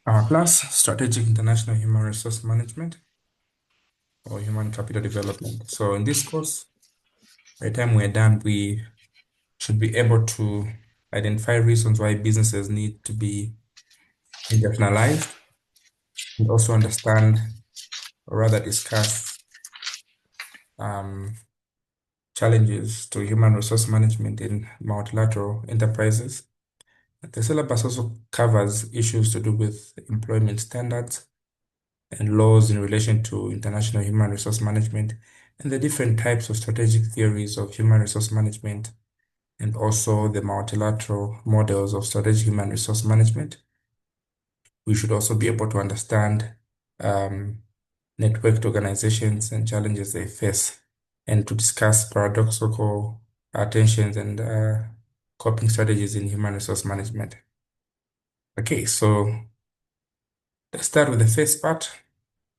Our class, Strategic International Human Resource Management or Human Capital Development. So in this course, by the time we're done, we should be able to identify reasons why businesses need to be internationalized and also understand or rather discuss um, challenges to human resource management in multilateral enterprises. The syllabus also covers issues to do with employment standards and laws in relation to international human resource management and the different types of strategic theories of human resource management and also the multilateral models of strategic human resource management. We should also be able to understand um, networked organizations and challenges they face and to discuss paradoxical tensions and coping strategies in human resource management. Okay, so let's start with the first part,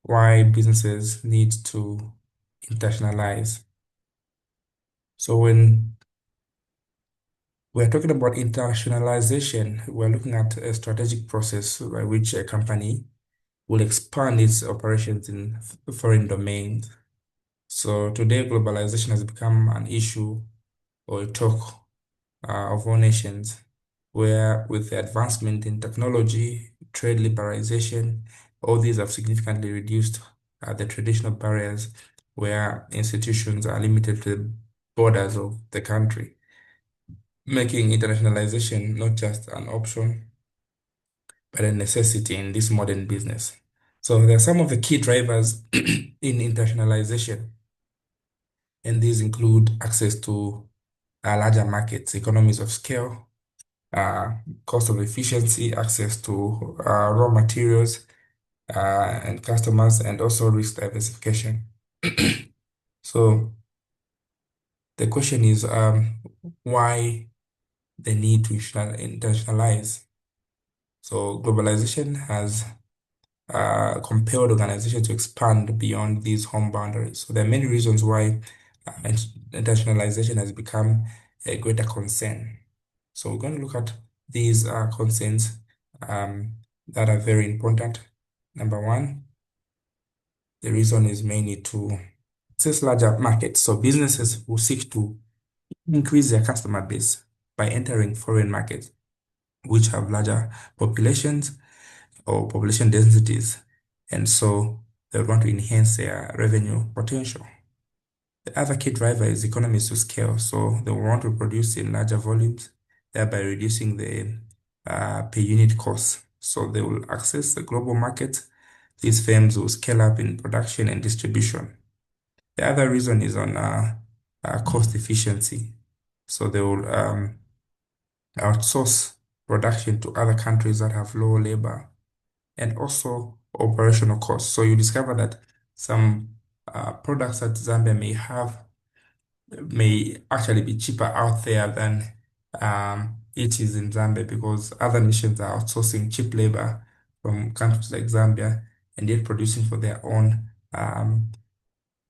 why businesses need to internationalize. So when we're talking about internationalization, we're looking at a strategic process by which a company will expand its operations in foreign domains. So today, globalization has become an issue or a talk of all nations, where with the advancement in technology, trade liberalization, all these have significantly reduced the traditional barriers where institutions are limited to the borders of the country, making internationalization not just an option, but a necessity in this modern business. So there are some of the key drivers in internationalization, and these include access to larger markets, economies of scale, uh, cost of efficiency, access to raw materials and customers, and also risk diversification. So the question is why the need to internationalize? So globalization has compelled organizations to expand beyond these home boundaries. So there are many reasons why internationalization has become a greater concern. So we're going to look at these concerns um, that are very important. Number one, the reason is mainly to access larger markets. So businesses will seek to increase their customer base by entering foreign markets, which have larger populations or population densities. And so they want to enhance their revenue potential. The other key driver is economies to scale. So they want to produce in larger volumes, thereby reducing the per unit costs. So they will access the global market. These firms will scale up in production and distribution. The other reason is on cost efficiency. So they will outsource production to other countries that have lower labor and also operational costs. So you discover that some products that Zambia may have may actually be cheaper out there than it is in Zambia because other nations are outsourcing cheap labor from countries like Zambia and yet producing for their own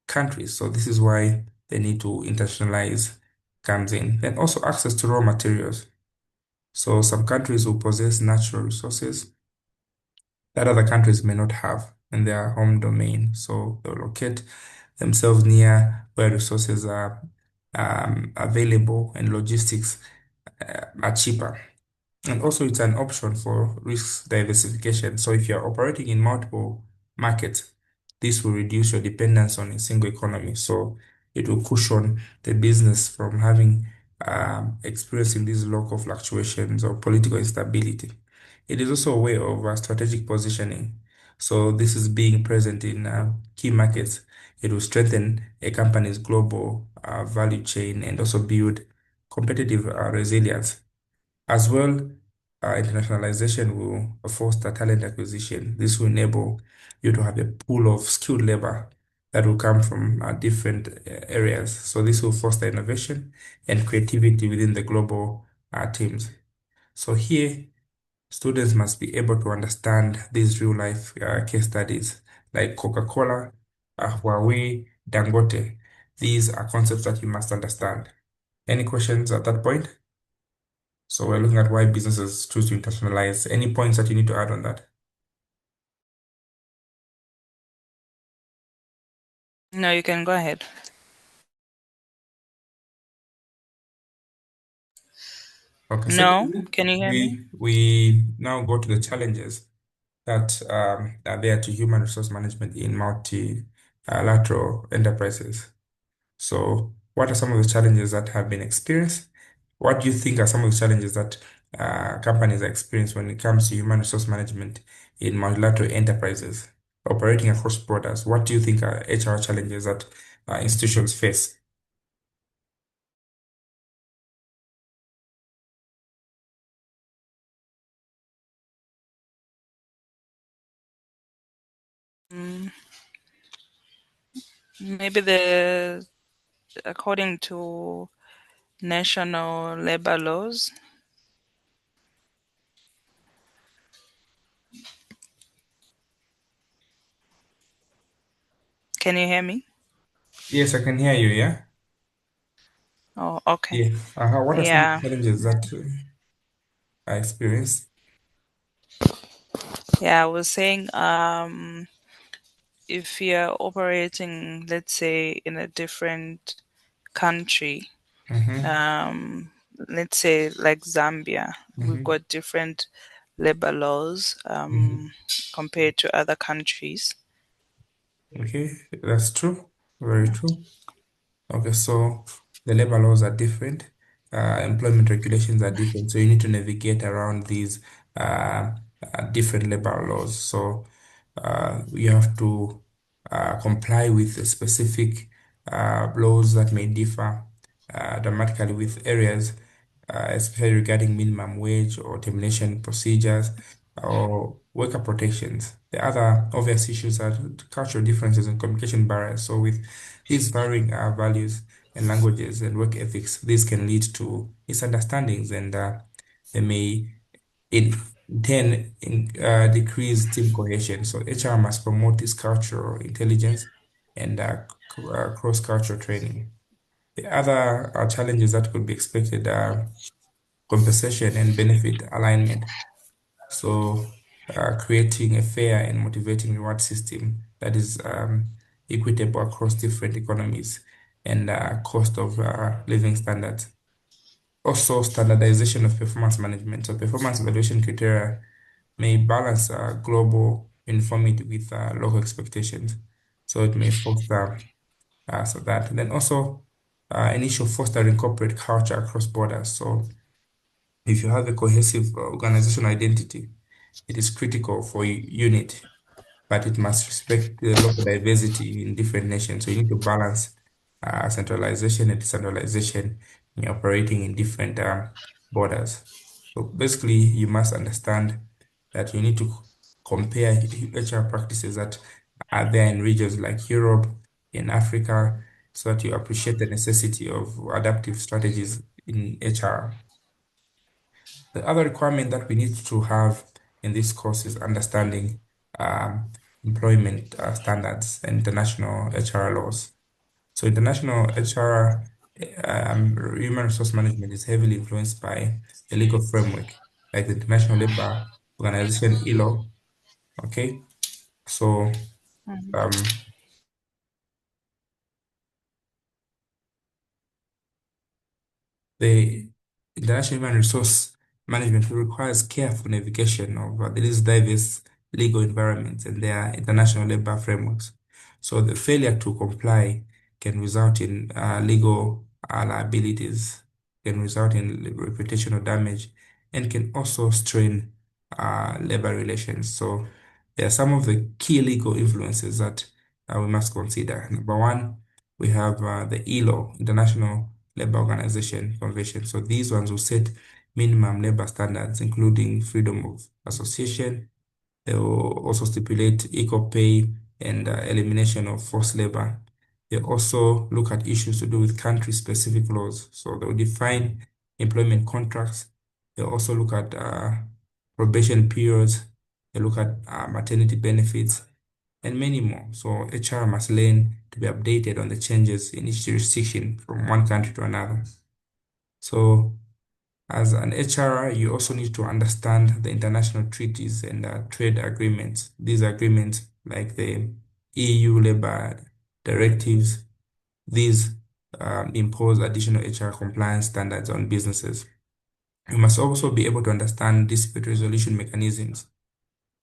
countries. So this is why the need to internationalize comes in. Then also access to raw materials. So some countries will possess natural resources that other countries may not have in their home domain. So they'll locate themselves near where resources are available and logistics are cheaper. And also, it's an option for risk diversification. So if you're operating in multiple markets, this will reduce your dependence on a single economy. So it will cushion the business from having experiencing these local fluctuations or political instability. It is also a way of strategic positioning. So this is being present in key markets. It will strengthen a company's global value chain and also build competitive resilience. As well, internationalization will foster talent acquisition. This will enable you to have a pool of skilled labor that will come from different areas. So this will foster innovation and creativity within the global teams. So here, students must be able to understand these real life case studies like Coca-Cola, Huawei, Dangote. These are concepts that you must understand. Any questions at that point? So we're looking at why businesses choose to internationalize. Any points that you need to add on that? No, you can go ahead. Okay, No, secondly, can you hear me? we now go to the challenges that are there to human resource management in multilateral enterprises. So, what are some of the challenges that have been experienced? What do you think are some of the challenges that companies experience when it comes to human resource management in multilateral enterprises operating across borders? What do you think are HR challenges that institutions face? Mm, maybe the according to national labor laws. Can you hear me? Yes, I can hear you. Yeah. Oh, okay. Yeah. What are some of the Yeah. challenges that I experienced? Yeah, I was saying if you're operating, let's say, in a different country, Mm-hmm. let's say like Zambia, we've Mm-hmm. got different labor laws Mm-hmm. compared to other countries. Okay, that's true. Very true. Okay, so the labor laws are different, employment regulations are different, so you need to navigate around these different labor laws. So you have to comply with the specific laws that may differ dramatically with areas, especially regarding minimum wage or termination procedures or worker protections. The other obvious issues are cultural differences and communication barriers. So with these varying values and languages and work ethics, this can lead to misunderstandings and they may in turn decrease team cohesion. So HR must promote this cultural intelligence and cross-cultural training. The other challenges that could be expected are compensation and benefit alignment. So, creating a fair and motivating reward system that is equitable across different economies and cost of living standards. Also, standardization of performance management. So, performance evaluation criteria may balance global uniformity with local expectations. So, it may foster so that. And then also, an issue of fostering corporate culture across borders. So, if you have a cohesive organizational identity, it is critical for unity, but it must respect the local diversity in different nations. So you need to balance centralization and decentralization in operating in different borders. So basically, you must understand that you need to compare HR practices that are there in regions like Europe, in Africa, so that you appreciate the necessity of adaptive strategies in HR. The other requirement that we need to have in this course is understanding um, employment standards and international HR laws. So international HR, human resource management is heavily influenced by the legal framework, like the International Labour Organization, ILO. Okay, so Mhm. um, the international human resource management requires careful navigation of these diverse legal environments and their international labor frameworks. So the failure to comply can result in legal liabilities, can result in reputational damage, and can also strain labor relations. So there are some of the key legal influences that we must consider. Number one, we have the ILO, International Labor Organization Convention. So these ones will set minimum labor standards, including freedom of association. They will also stipulate equal pay and elimination of forced labor. They also look at issues to do with country-specific laws. So they will define employment contracts. They also look at probation periods. They look at maternity benefits and many more. So HR must learn to be updated on the changes in each jurisdiction from one country to another. So as an HR, you also need to understand the international treaties and trade agreements. These agreements, like the EU labor directives. These impose additional HR compliance standards on businesses. You must also be able to understand dispute resolution mechanisms.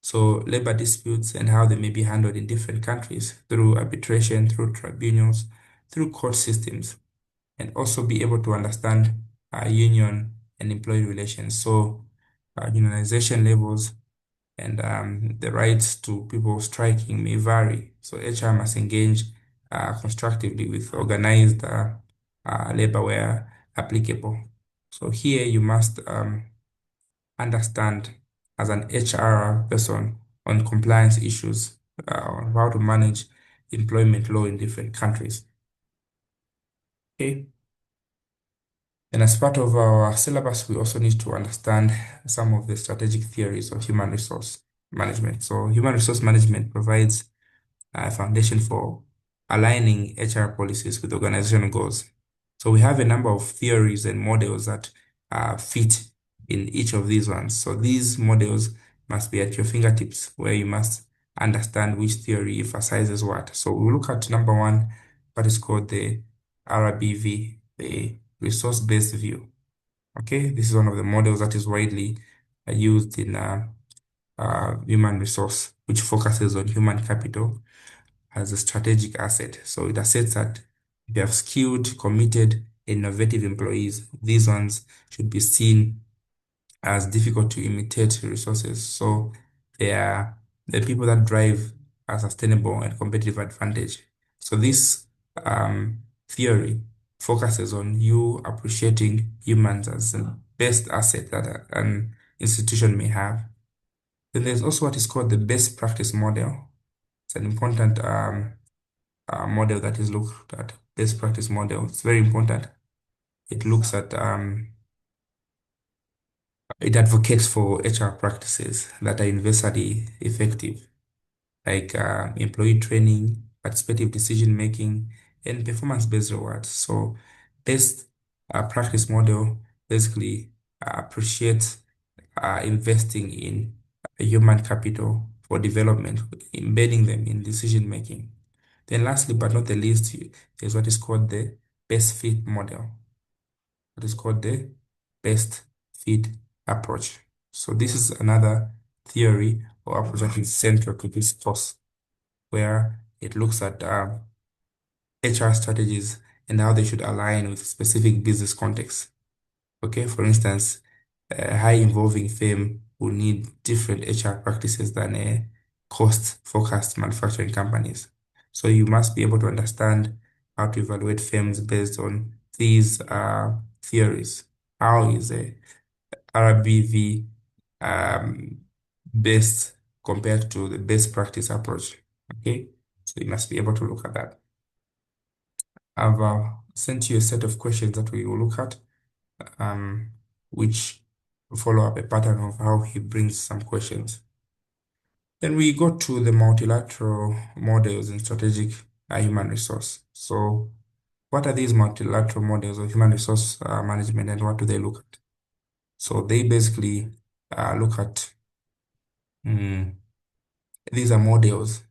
So labor disputes and how they may be handled in different countries through arbitration, through tribunals, through court systems, and also be able to understand union and employee relations. So unionization levels and the rights to people striking may vary. So HR must engage constructively with organized labor where applicable. So here you must understand as an HR person on compliance issues, on how to manage employment law in different countries. Okay. And as part of our syllabus, we also need to understand some of the strategic theories of human resource management. So human resource management provides a foundation for aligning HR policies with organizational goals. So we have a number of theories and models that fit in each of these ones. So these models must be at your fingertips, where you must understand which theory emphasizes what. So we'll look at number one, what is called the RBV, the resource-based view. Okay, this is one of the models that is widely used in human resource, which focuses on human capital as a strategic asset. So it asserts that if you have skilled, committed, innovative employees, these ones should be seen as difficult to imitate resources. So they are the people that drive a sustainable and competitive advantage. So this theory focuses on you appreciating humans as the best asset that an institution may have. Then there's also what is called the best practice model. It's an important model that is looked at. Best practice model. It's very important. It looks at it advocates for HR practices that are universally effective, like employee training, participative decision making, and performance-based rewards. So, best practice model basically appreciates investing in human capital for development, embedding them in decision making. Then, lastly but not the least, is what is called the best fit model. What is called the best fit approach. So this is another theory or approach that is central to this course, where it looks at HR strategies and how they should align with specific business contexts. Okay, for instance, a high involving firm will need different HR practices than a cost-focused manufacturing companies. So you must be able to understand how to evaluate firms based on these theories. How is a RBV um, best compared to the best practice approach? Okay, so you must be able to look at that. I've sent you a set of questions that we will look at, um, which follow up a pattern of how he brings some questions. Then we go to the multilateral models in strategic human resource. So, what are these multilateral models of human resource management, and what do they look at? So, they basically look at these are models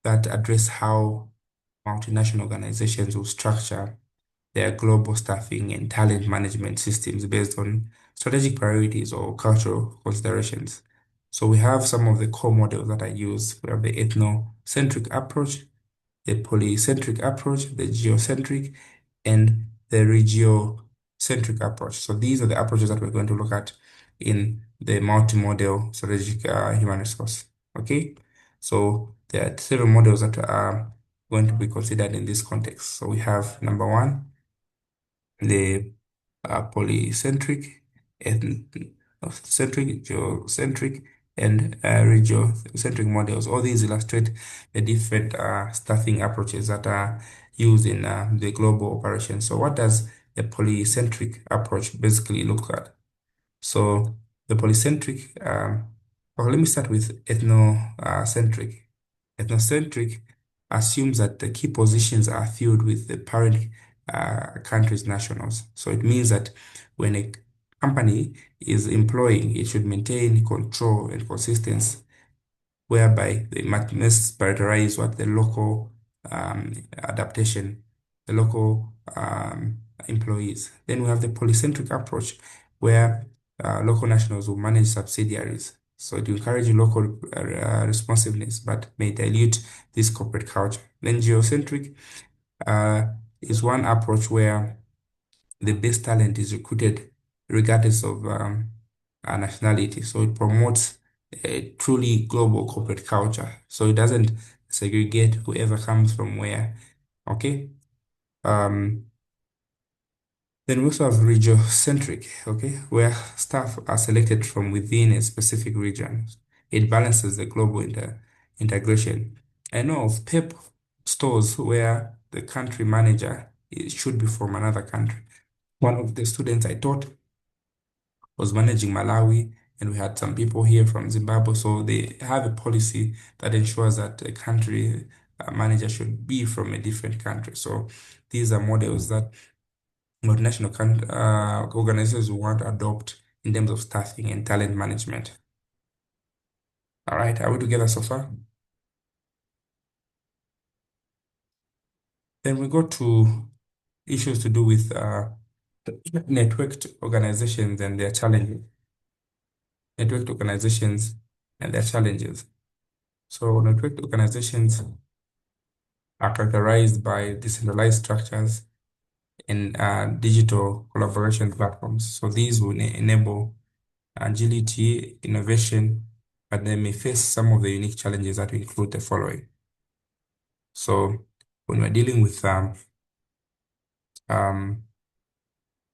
that address how multinational organizations will structure their global staffing and talent management systems based on strategic priorities or cultural considerations. So we have some of the core models that I use. We have the ethnocentric approach, the polycentric approach, the geocentric, and the regiocentric approach. So these are the approaches that we're going to look at in the multi-model strategic human resource. Okay, so there are several models that are going to be considered in this context. So we have number one, the polycentric, ethnocentric, geocentric, and regiocentric models. All these illustrate the different staffing approaches that are used in the global operation. So what does the polycentric approach basically look at? So the polycentric, well, let me start with ethnocentric. Ethnocentric assumes that the key positions are filled with the parent country's nationals. So it means that when a company is employing, it should maintain control and consistency whereby they must prioritize what the local adaptation, the local employees. Then we have the polycentric approach, where local nationals will manage subsidiaries. So to encourage local responsiveness, but may dilute this corporate culture. Then geocentric uh, is one approach where the best talent is recruited regardless of nationality. So it promotes a truly global corporate culture. So it doesn't segregate whoever comes from where. Okay. Um, then we also have regiocentric, okay, where staff are selected from within a specific region. It balances the global integration. I know of PEP stores where the country manager should be from another country. One of the students I taught was managing Malawi, and we had some people here from Zimbabwe. So they have a policy that ensures that a country manager should be from a different country. So these are models that multinational organizations want to adopt in terms of staffing and talent management. All right, are we together so far? Then we go to issues to do with networked organizations and their challenges. Networked organizations and their challenges. So networked organizations are characterized by decentralized structures and digital collaboration platforms. So these will enable agility, innovation, but they may face some of the unique challenges that include the following. So when we're dealing with um,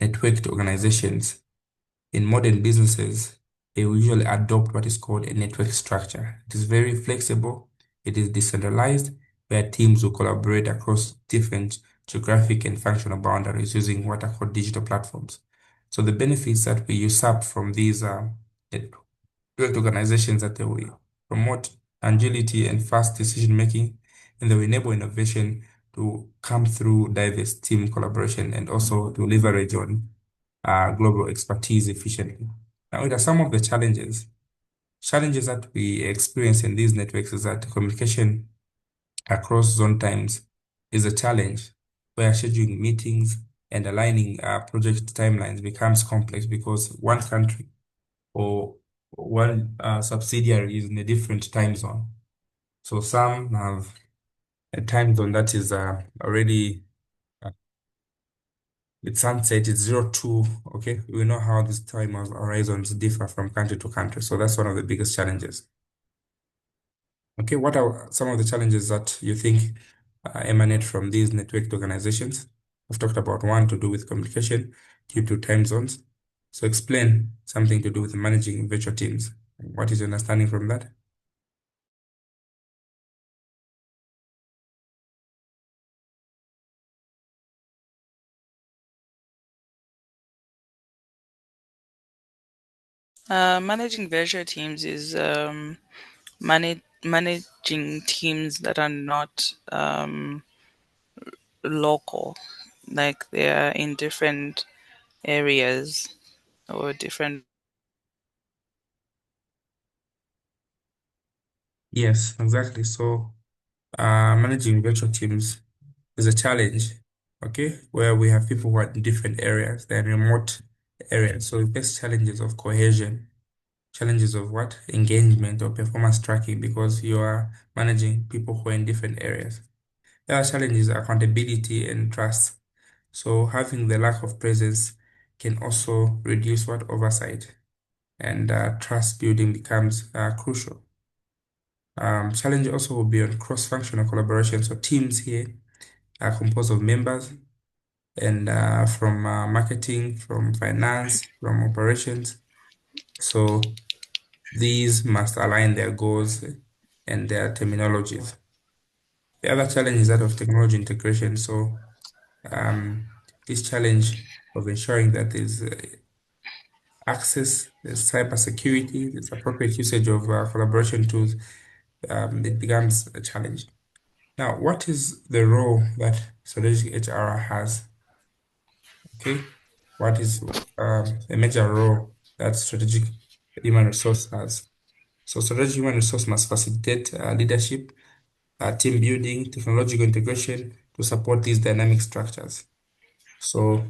networked organizations in modern businesses, they will usually adopt what is called a network structure. It is very flexible. It is decentralized, where teams will collaborate across different geographic and functional boundaries using what are called digital platforms. So the benefits that we usurp from these networked organizations that they will promote agility and fast decision making, and they will enable innovation to come through diverse team collaboration and also to leverage on global expertise efficiently. Now, there are some of the challenges. Challenges that we experience in these networks is that communication across zone times is a challenge, where scheduling meetings and aligning project timelines becomes complex because one country or one subsidiary is in a different time zone. So some have a time zone that is already uh, it's sunset, it's 02. Okay, we know how these time horizons differ from country to country. So that's one of the biggest challenges. Okay, what are some of the challenges that you think emanate from these networked organizations? I've talked about one to do with communication due to time zones. So explain something to do with managing virtual teams. What is your understanding from that? Managing virtual teams is managing teams that are not local, like they are in different areas or different. Yes, exactly. So managing virtual teams is a challenge, okay, where we have people who are in different areas, they're in remote areas. So we face challenges of cohesion, challenges of what? Engagement or performance tracking because you are managing people who are in different areas. There are challenges, accountability and trust. So having the lack of presence can also reduce what oversight and trust building becomes crucial. Challenge also will be on cross-functional collaboration. So teams here are composed of members and from marketing, from finance, from operations. So these must align their goals and their terminologies. The other challenge is that of technology integration. So um, this challenge of ensuring that there's access, there's cybersecurity, there's appropriate usage of collaboration tools, it becomes a challenge. Now, what is the role that strategic HR has? Okay, what is a major role that strategic human resource has? So strategic human resource must facilitate leadership, team building, technological integration to support these dynamic structures. So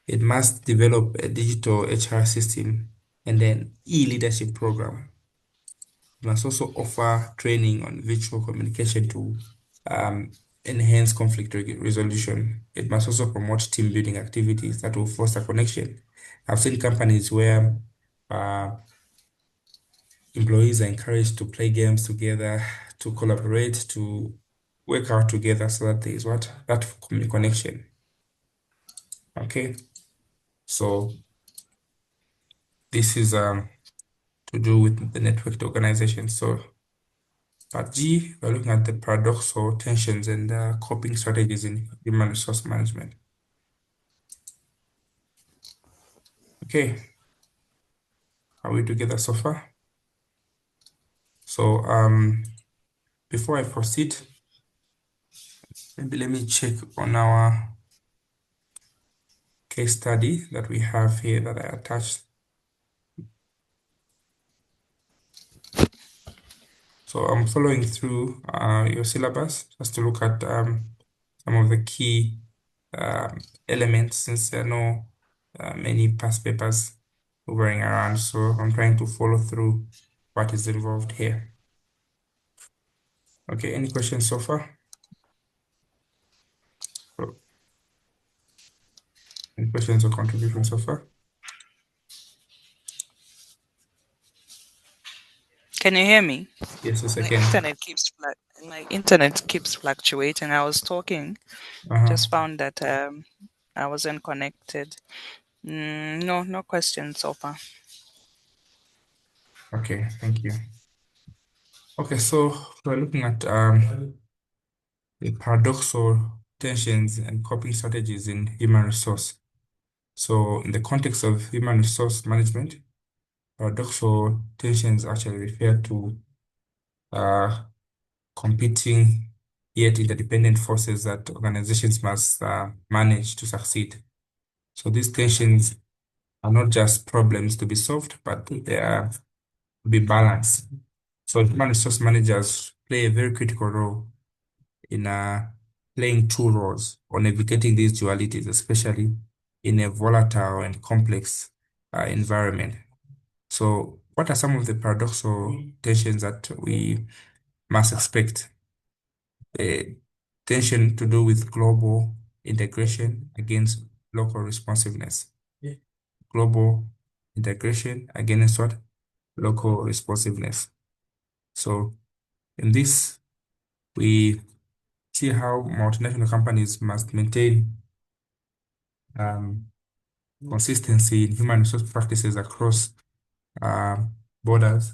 it must develop a digital HR system and then e-leadership program. It must also offer training on virtual communication to um, enhance conflict resolution. It must also promote team building activities that will foster connection. I've seen companies where uh, employees are encouraged to play games together, to collaborate, to work out together so that there is what? That connection. Okay. So this is to do with the networked organization. So part G, we're looking at the paradoxical tensions and coping strategies in human resource management. Okay, are we together so far? So before I proceed, maybe let me check on our case study that we have here that I attached. So I'm following through your syllabus just to look at some of the key elements since there are no many past papers hovering around. So I'm trying to follow through what is involved here. Okay, any questions so far? Oh, any questions or contributions so far? Can you hear me? Yes, yes, I My can. internet keeps fluctuating. I was talking, Uh-huh. just found that I wasn't connected. No, no questions so far. Okay, thank you. Okay, so we're looking at the paradoxical tensions and coping strategies in human resource. So in the context of human resource management, paradoxical tensions actually refer to uh, competing yet interdependent forces that organizations must manage to succeed. So these tensions are not just problems to be solved, but they are to be balanced. So human resource managers play a very critical role in playing two roles or navigating these dualities, especially in a volatile and complex environment. So, what are some of the paradoxical tensions that we must expect? The tension to do with global integration against local responsiveness. Yeah. Global integration against what? Local responsiveness. So, in this, we see how multinational companies must maintain um, consistency in human resource practices across borders,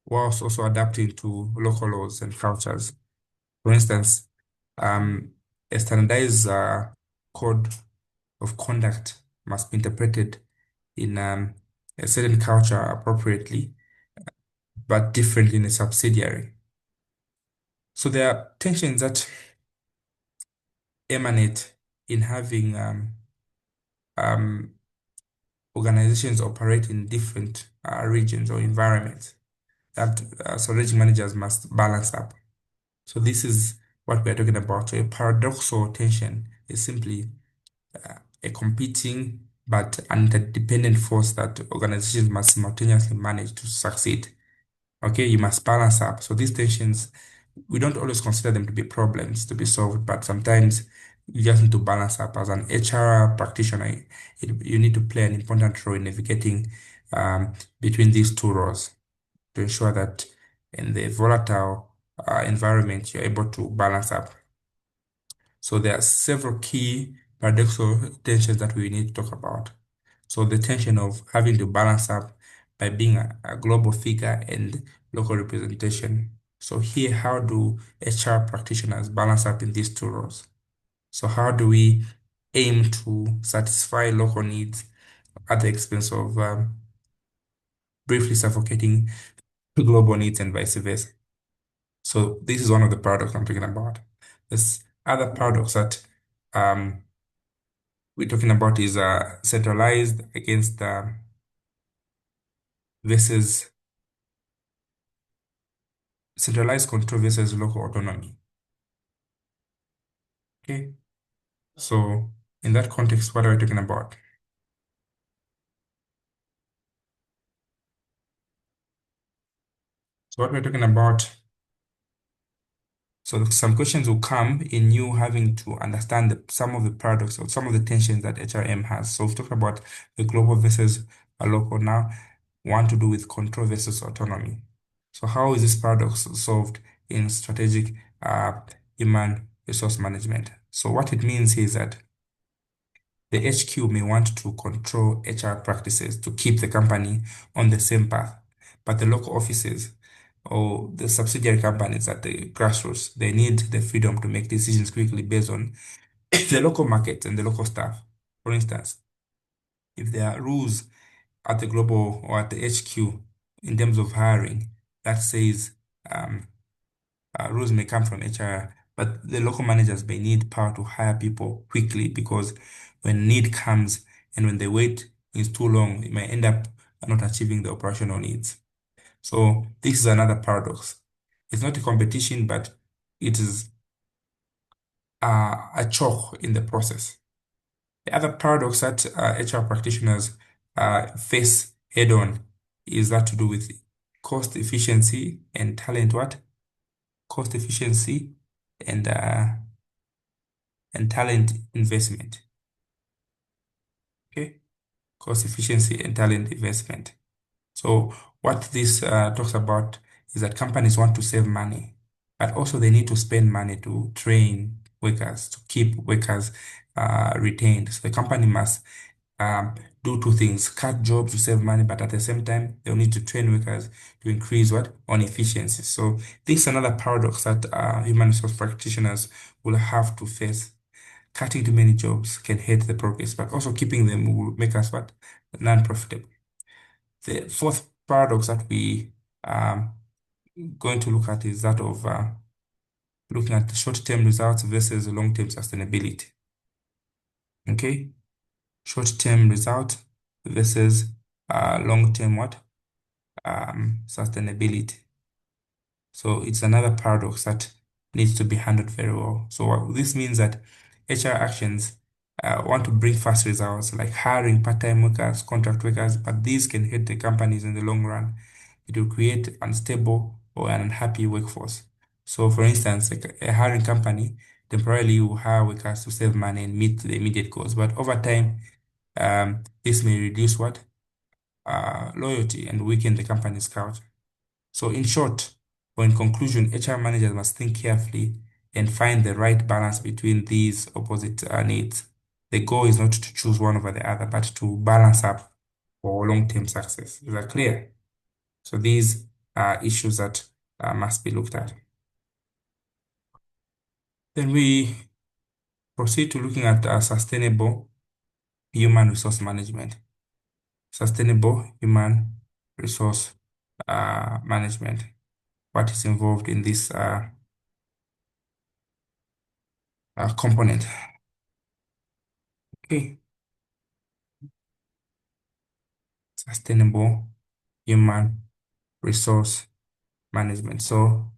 whilst also adapting to local laws and cultures. For instance, um, a standardized code of conduct must be interpreted in a certain culture appropriately, but differently in a subsidiary. So there are tensions that emanate in having um, organizations operate in different regions or environments that strategic managers must balance up. So this is what we're talking about. So a paradoxical tension is simply a competing but interdependent force that organizations must simultaneously manage to succeed. Okay, you must balance up. So these tensions, we don't always consider them to be problems to be solved, but sometimes you just need to balance up. As an HR practitioner, you need to play an important role in navigating between these two roles to ensure that in the volatile environment, you're able to balance up. So there are several key paradoxical tensions that we need to talk about. So the tension of having to balance up by being a global figure and local representation. So here, how do HR practitioners balance up in these two roles? So how do we aim to satisfy local needs at the expense of briefly suffocating global needs and vice versa? So this is one of the paradoxes I'm talking about. This other paradox that um, we're talking about is centralized against versus centralized control versus local autonomy. Okay. So in that context, what are we talking about? So what we're talking about, so some questions will come in you having to understand some of the paradox or some of the tensions that HRM has. So we've talked about the global versus a local. Now, one to do with control versus autonomy. So how is this paradox solved in strategic human resource management? So what it means is that the HQ may want to control HR practices to keep the company on the same path, but the local offices or the subsidiary companies at the grassroots, they need the freedom to make decisions quickly based on the local market and the local staff. For instance, if there are rules at the global or at the HQ in terms of hiring that says um, rules may come from HR, but the local managers may need power to hire people quickly because when need comes and when the wait is too long, it may end up not achieving the operational needs. So this is another paradox. It's not a competition, but it is a choke in the process. The other paradox that HR practitioners face head on is that to do with cost efficiency and talent what? Cost efficiency and uh, and talent investment. Okay, cost efficiency and talent investment. So what this talks about is that companies want to save money, but also they need to spend money to train workers, to keep workers retained. So the company must um, do two things: cut jobs to save money, but at the same time they'll need to train workers to increase what on efficiency. So this is another paradox that human resource practitioners will have to face. Cutting too many jobs can hurt the progress, but also keeping them will make us what? Non-profitable. The fourth paradox that we are going to look at is that of looking at the short-term results versus long-term sustainability. Okay? Short-term result versus long-term what? Sustainability. So it's another paradox that needs to be handled very well. So what this means that HR actions want to bring fast results like hiring part-time workers, contract workers, but these can hurt the companies in the long run. It will create unstable or an unhappy workforce. So for instance, like a hiring company temporarily will hire workers to save money and meet the immediate goals, but over time, this may reduce what? Loyalty and weaken the company's culture. So in short, or in conclusion, HR managers must think carefully and find the right balance between these opposite needs. The goal is not to choose one over the other, but to balance up for long-term success. Is that clear? So these are issues that must be looked at. Then we proceed to looking at sustainable human resource management. Sustainable human resource management. What is involved in this component? Okay, sustainable human resource management. So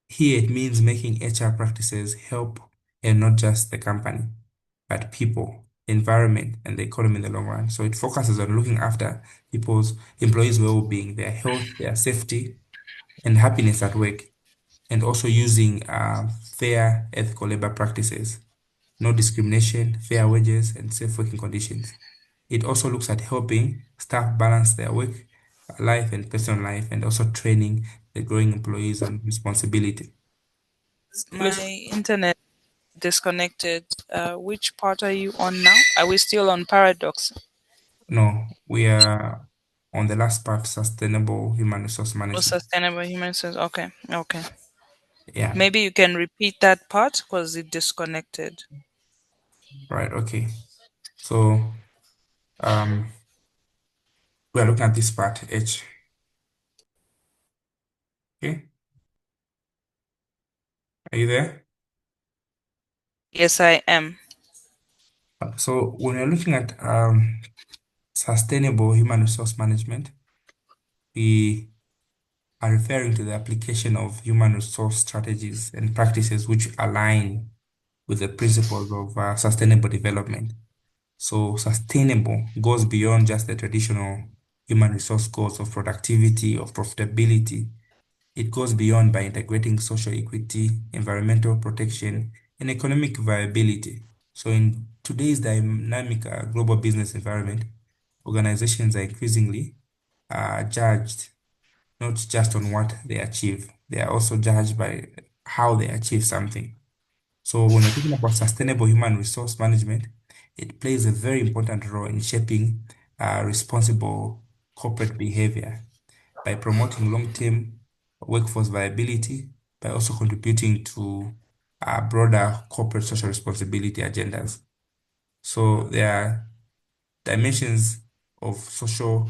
here it means making HR practices help and not just the company, but people, environment, and the economy in the long run. So it focuses on looking after people's employees' well-being, their health, their safety, and happiness at work, and also using fair, ethical labor practices, no discrimination, fair wages, and safe working conditions. It also looks at helping staff balance their work life and personal life, and also training the growing employees on responsibility. My internet disconnected. Which part are you on now? Are we still on paradox No, we are on the last part, sustainable human resource or management. sustainable human resources? Okay, okay. Yeah, Maybe you can repeat that part because it disconnected. right. Okay. So, um, we are looking at this part, H. Okay. Are you there? Yes, I am. So when we're looking at sustainable human resource management, we are referring to the application of human resource strategies and practices which align with the principles of sustainable development. So sustainable goes beyond just the traditional human resource goals of productivity, of profitability. It goes beyond by integrating social equity, environmental protection, and economic viability. So in today's dynamic global business environment, organizations are increasingly judged not just on what they achieve, they are also judged by how they achieve something. So when we're talking about sustainable human resource management, it plays a very important role in shaping responsible corporate behavior by promoting long-term workforce viability, by also contributing to broader corporate social responsibility agendas. So there are dimensions of social,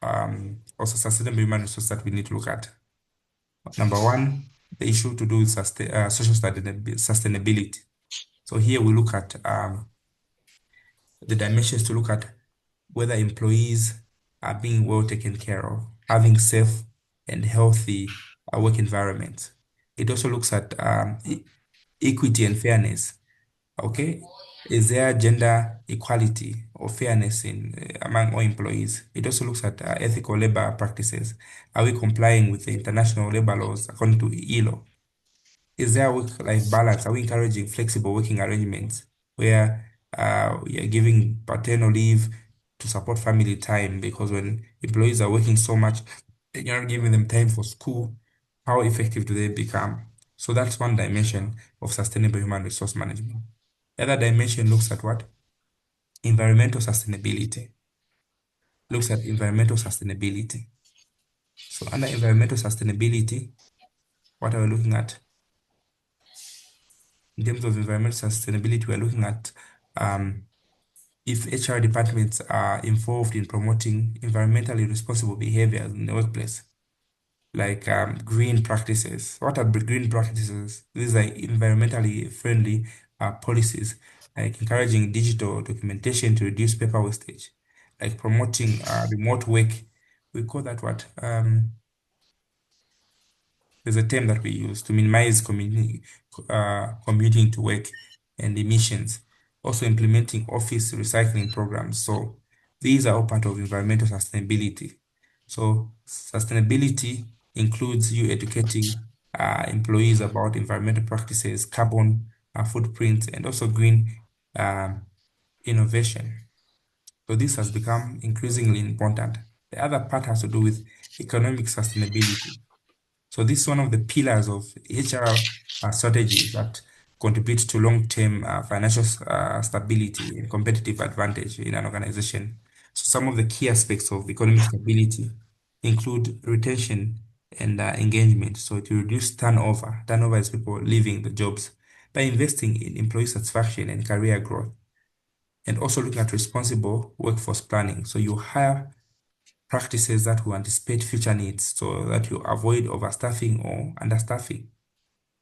also sustainable human resource that we need to look at. Number one, the issue to do with social sustainability. So here we look at the dimensions to look at whether employees are being well taken care of, having safe and healthy work environments. It also looks at equity and fairness. Okay, is there gender equality or fairness in among all employees? It also looks at ethical labor practices. Are we complying with the international labor laws according to ILO? Is there a work-life balance? Are we encouraging flexible working arrangements where we are giving paternal leave to support family time? Because when employees are working so much, and you're not giving them time for school, how effective do they become? So that's one dimension of sustainable human resource management. The other dimension looks at what? Environmental sustainability. Looks at environmental sustainability. So under environmental sustainability, what are we looking at? In terms of environmental sustainability, we're looking at if HR departments are involved in promoting environmentally responsible behaviors in the workplace, like green practices. What are green practices? These are environmentally friendly policies, like encouraging digital documentation to reduce paper wastage, like promoting remote work. We call that what? There's a term that we use to minimize commuting to work and emissions. Also implementing office recycling programs. So these are all part of environmental sustainability. So sustainability includes you educating employees about environmental practices, carbon footprint, and also green um, innovation. So this has become increasingly important. The other part has to do with economic sustainability. So this is one of the pillars of HR strategies that contributes to long-term financial stability and competitive advantage in an organization. So some of the key aspects of economic stability include retention and engagement. So to reduce turnover. Turnover is people leaving the jobs by investing in employee satisfaction and career growth. And also looking at responsible workforce planning. So you hire practices that will anticipate future needs so that you avoid overstaffing or understaffing.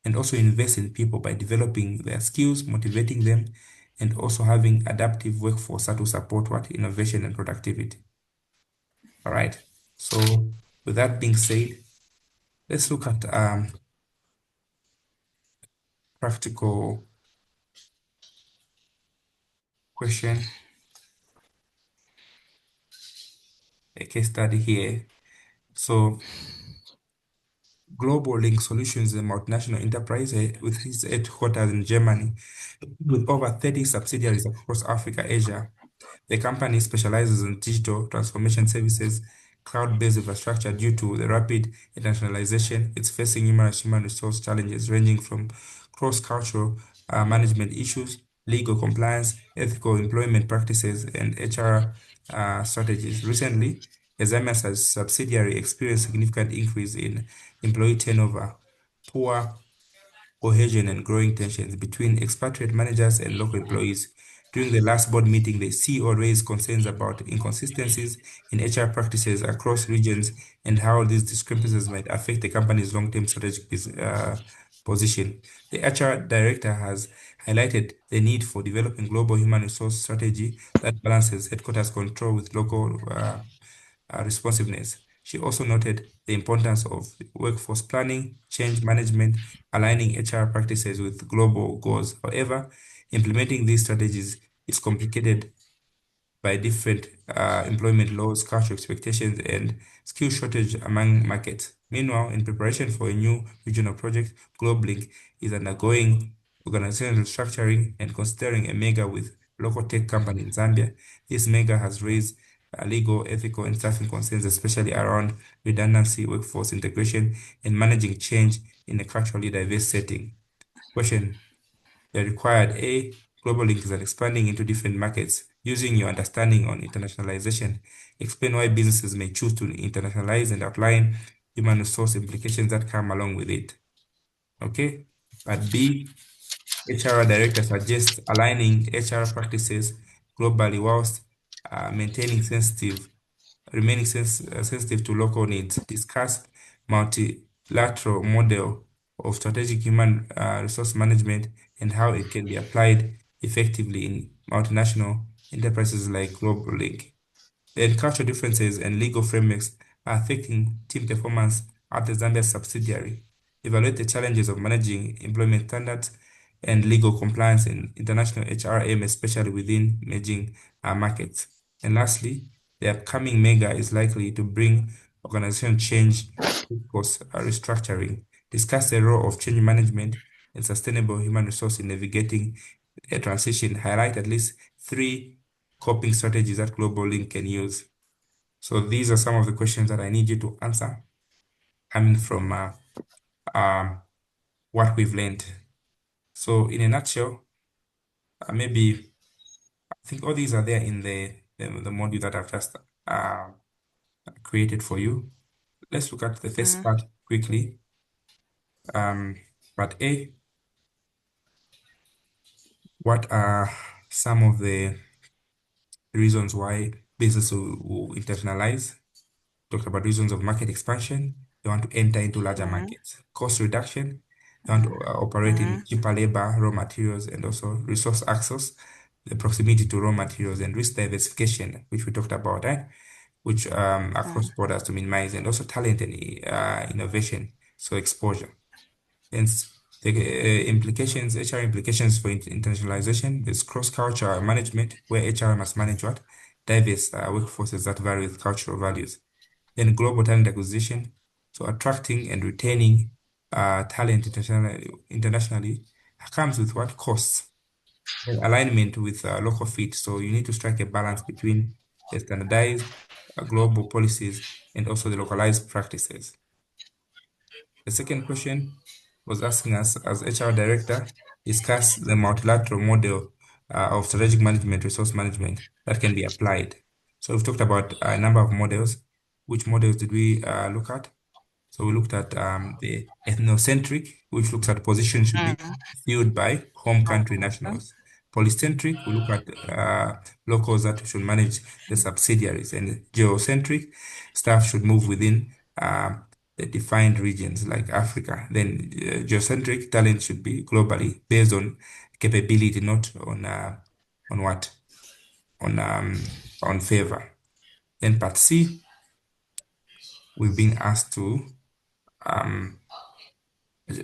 And also invest in people by developing their skills, motivating them, and also having adaptive workforce that will support what innovation and productivity. All right. So with that being said, let's look at practical question, a case study here. So Global Link Solutions is a multinational enterprise with its headquarters in Germany, with over 30 subsidiaries across Africa, Asia. The company specializes in digital transformation services, cloud-based infrastructure. Due to the rapid internationalization, it's facing numerous human resource challenges ranging from cross-cultural management issues, legal compliance, ethical employment practices, and HR strategies. Recently, Alzheimer's subsidiary experienced significant increase in employee turnover, poor cohesion, and growing tensions between expatriate managers and local employees. During the last board meeting, the CEO raised concerns about inconsistencies in HR practices across regions and how these discrepancies might affect the company's long-term strategic position. The HR director has highlighted the need for developing global human resource strategy that balances headquarters control with local responsiveness. She also noted the importance of workforce planning, change management, aligning HR practices with global goals. However, implementing these strategies is complicated by different employment laws, cultural expectations, and skill shortage among markets. Meanwhile, in preparation for a new regional project, GlobeLink is undergoing organizational restructuring and considering a mega with local tech company in Zambia. This mega has raised legal, ethical, and staffing concerns, especially around redundancy, workforce integration, and managing change in a culturally diverse setting. Question: they required A, global links and expanding into different markets. Using your understanding on internationalization, explain why businesses may choose to internationalize and outline human resource implications that come along with it. Okay? But B, HR director suggests aligning HR practices globally whilst maintaining sensitive to local needs. Discuss multilateral model of strategic human resource management and how it can be applied effectively in multinational enterprises like GlobalLink. Then cultural differences and legal frameworks are affecting team performance at the Zambia subsidiary. Evaluate the challenges of managing employment standards and legal compliance in international HRM, especially within emerging markets. And lastly, the upcoming mega is likely to bring organizational change, workforce restructuring. Discuss the role of change management and sustainable human resource in navigating a transition. Highlight at least three coping strategies that Global Link can use. So these are some of the questions that I need you to answer coming from what we've learned. So in a nutshell, maybe I think all these are there in the module that I've just created for you. Let's look at the first part quickly. Part A, what are some of the reasons why business will internationalize? Talked about reasons of market expansion. They want to enter into larger markets. Cost reduction. They want to operate in cheaper labor, raw materials, and also resource access, the proximity to raw materials, and risk diversification, which we talked about, which across borders to minimize, and also talent and innovation, so exposure. Hence, the implications, HR implications for internationalization, there's cross-cultural management, where HR must manage what? Diverse workforces that vary with cultural values. Then global talent acquisition, so attracting and retaining talent internationally comes with what costs and alignment with local fit. So you need to strike a balance between the standardized global policies and also the localized practices. The second question was asking us, as HR director, discuss the multilateral model of strategic management, resource management that can be applied. So we've talked about a number of models. Which models did we look at? So we looked at the ethnocentric, which looks at positions should be filled by home country nationals. Polycentric, we look at locals that should manage the subsidiaries. And geocentric, staff should move within the defined regions like Africa. Then geocentric talent should be globally based on capability, not on what? On favor. Then part C, we've been asked to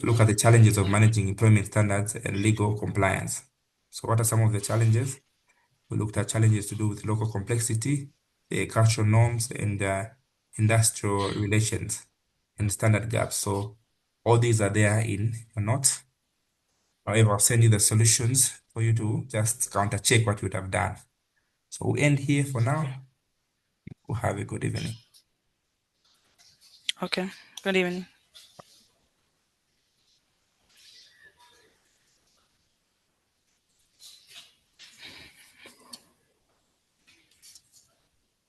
look at the challenges of managing employment standards and legal compliance. So what are some of the challenges? We looked at challenges to do with local complexity, the cultural norms, and industrial relations and standard gaps. So all these are there in your notes. However, I'll send you the solutions for you to just counter check what you would have done. So we'll end here for now. We'll have a good evening. Okay. Good evening.